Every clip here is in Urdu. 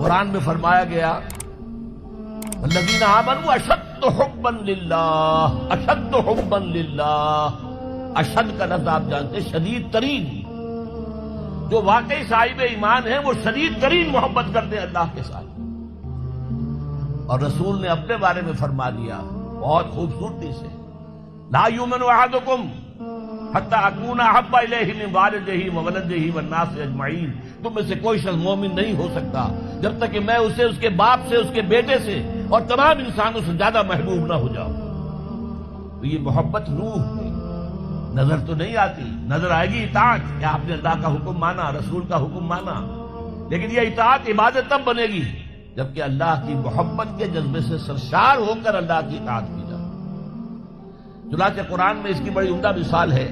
قرآن میں فرمایا گیا الذین آمنوا اشد حبا للہ، اشد حبا للہ، اشد کا لفظ آپ جانتے ہیں شدید ترین، جو واقعی صاحب ایمان ہیں وہ شدید ترین محبت کرتے ہیں اللہ کے ساتھ۔ اور رسول نے اپنے بارے میں فرما دیا بہت خوبصورتی سے، لا یؤمن احدکم حتی اکون احب الیہ من والدہ وولدہ والناس اجمعین، تم میں سے کوئی شخص مومن نہیں ہو سکتا جب تک کہ میں اسے اس کے باپ سے، اس کے بیٹے سے اور تمام انسانوں سے زیادہ محبوب نہ ہو جاؤں۔ تو یہ محبت روح ہے، نظر تو نہیں آتی، نظر آئے گی اطاعت کہ آپ نے اللہ کا حکم مانا، رسول کا حکم مانا، لیکن یہ اطاعت عبادت تب بنے گی جبکہ اللہ کی محبت کے جذبے سے سرشار ہو کر اللہ کی اطاعت کی جائے۔ چنانچہ قرآن میں اس کی بڑی عمدہ مثال ہے،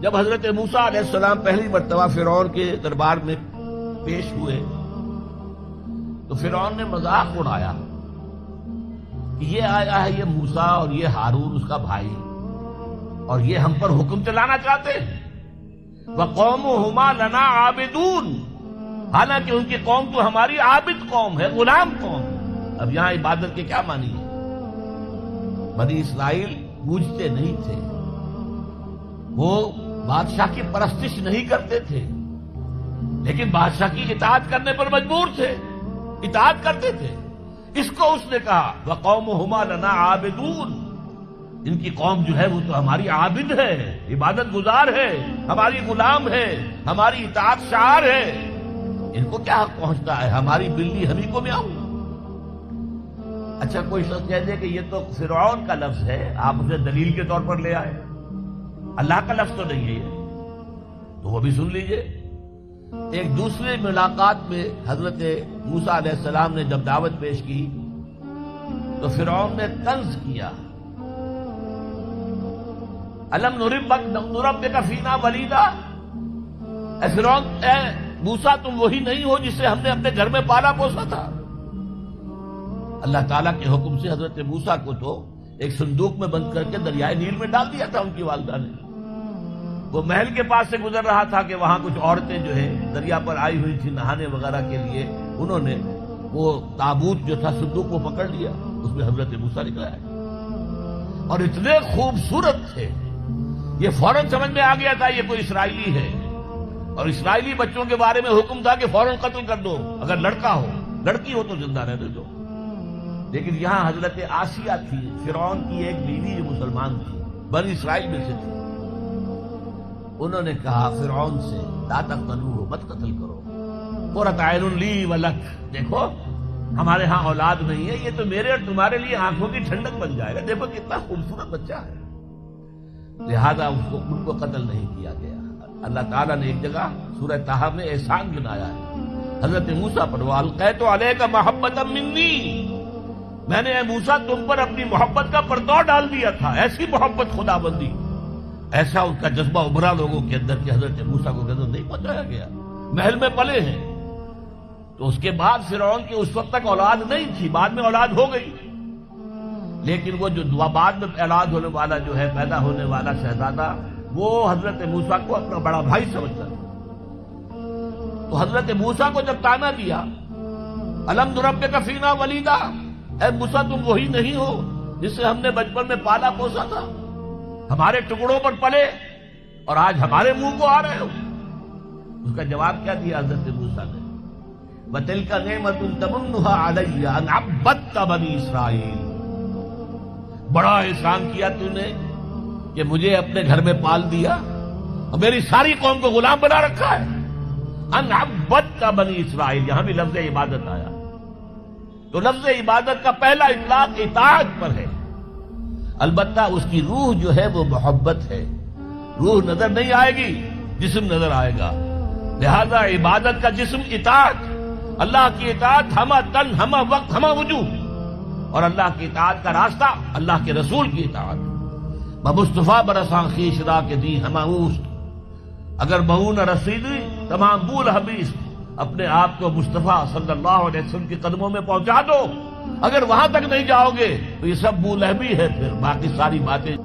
جب حضرت موسیٰ علیہ السلام پہلی مرتبہ فرعون کے دربار میں پیش ہوئے تو فرعون نے مذاق اڑایا کہ یہ آیا ہے یہ موسیٰ اور یہ ہارون اس کا بھائی، اور یہ ہم پر حکم چلانا چاہتے ہیں، وَقَوْمُهُمَا لَنَا عَابِدُونَ، حالانکہ ان کی قوم تو ہماری عابد قوم ہے، غلام قوم ہے۔ اب یہاں عبادت کے کیا معنی ہے؟ بنی اسرائیل پوجتے نہیں تھے، وہ بادشاہ کی پرستش نہیں کرتے تھے، لیکن بادشاہ کی اطاعت کرنے پر مجبور تھے، اطاعت کرتے تھے۔ اس کو اس نے کہا وَقَوْمُهُمَا لَنَا عَابِدُونَ، ان کی قوم جو ہے وہ تو ہماری عابد ہے، عبادت گزار ہے، ہماری غلام ہے، ہماری اطاعت شعار ہے، ان کو کیا حق پہنچتا ہے ہماری بلی ہمیں کو میاؤں۔ اچھا کوئی شخص کہہ دے کہ یہ تو فرعون کا لفظ ہے، آپ اسے دلیل کے طور پر لے آئے، اللہ کا لفظ تو نہیں ہے یہ، تو وہ بھی سن لیجئے۔ ایک دوسری ملاقات میں حضرت موسیٰ علیہ السلام نے جب دعوت پیش کی تو فرعون نے طنز کیا، الم نربک فینا ولیدا، اے فرعون، اے موسیٰ تم وہی نہیں ہو جسے ہم نے اپنے گھر میں پالا پوسا تھا۔ اللہ تعالیٰ کے حکم سے حضرت موسیٰ کو تو ایک صندوق میں بند کر کے دریائے نیل میں ڈال دیا تھا ان کی والدہ نے۔ وہ محل کے پاس سے گزر رہا تھا کہ وہاں کچھ عورتیں جو ہے دریا پر آئی ہوئی تھی نہانے وغیرہ کے لیے، انہوں نے وہ تابوت جو تھا صندوق کو پکڑ لیا، اس میں حضرت موسیٰ نکلا ہے، اور اتنے خوبصورت تھے یہ فوراً سمجھ میں آ گیا تھا یہ کوئی اسرائیلی ہے، اور اسرائیلی بچوں کے بارے میں حکم تھا کہ فوراً قتل کر دو، اگر لڑکا ہو، لڑکی ہو تو زندہ رہنے دو۔ لیکن یہاں حضرت آسیہ تھی، فرعون کی ایک بیوی جو مسلمان تھی، بنی اسرائیل میں سے تھی، انہوں نے کہا فرعون سے لا تقتلوہ، مت قتل کرو، قرۃ عین لی ولک، دیکھو ہمارے ہاں اولاد نہیں ہے، یہ تو میرے اور تمہارے لیے آنکھوں کی ٹھنڈک بن جائے گا، دیکھو کتنا خوبصورت بچہ ہے، لہذا ان کو قتل نہیں کیا گیا۔ اللہ تعالیٰ نے ایک جگہ سورہ طٰہٰ میں احسان گنایا ہے حضرت موسیٰ پر، وَأَلْقَيْتُ عَلَيْكَ مَحَبَّةً مِّنِّي، میں نے اے موسیٰ تم پر اپنی محبت کا پردہ ڈال دیا تھا، ایسی محبت خدا بندی، ایسا ان کا جذبہ ابھرا لوگوں کے اندر کہ حضرت موسیٰ کو غضب نہیں پہنچایا گیا، محل میں پلے ہیں۔ تو اس کے بعد فرعون کی اس وقت تک اولاد نہیں تھی، بعد میں اولاد ہو گئی، لیکن وہ جو بعد میں اولاد ہونے والا جو ہے، پیدا ہونے والا شہزادہ، وہ حضرت موسیٰ کو اپنا بڑا بھائی سمجھتا تھا۔ تو حضرت موسیٰ کو جب تانا دیا الم نربک فینا ولیدا، اے موسیٰ تم وہی نہیں ہو جسے ہم نے بچپن میں پالا پوسا تھا، ہمارے ٹکڑوں پر پلے اور آج ہمارے منہ کو آ رہے ہو۔ اس کا جواب کیا دیا حضرت موسیٰ نے؟ وَتِلْكَ نِعْمَةٌ تَمُنُّهَا عَلَيَّ أَنْ عَبَّدْتَ بَنِي إِسرائیل، بڑا احسان کیا تو نے کہ مجھے اپنے گھر میں پال دیا اور میری ساری قوم کو غلام بنا رکھا ہے۔ ان عبدت بنی اسرائیل، یہاں بھی لفظ عبادت آیا، تو لفظ عبادت کا پہلا اطلاق اطاعت پر ہے، البتہ اس کی روح جو ہے وہ محبت ہے، روح نظر نہیں آئے گی، جسم نظر آئے گا، لہذا عبادت کا جسم اطاعت، اللہ کی اطاعت ہمہ تن ہمہ وقت ہمہ وجوہ، اور اللہ کی اطاعت کا راستہ اللہ کے رسول کی اطاعت۔ مصطفیٰ برساں خیش را کے دی ہمہ اوست، اگر بہو نہ رسیدی تمام بول حبیث، اپنے آپ کو مصطفیٰ صلی اللہ علیہ وسلم کے قدموں میں پہنچا دو، اگر وہاں تک نہیں جاؤ گے تو یہ سب بولہبی ہے، پھر باقی ساری باتیں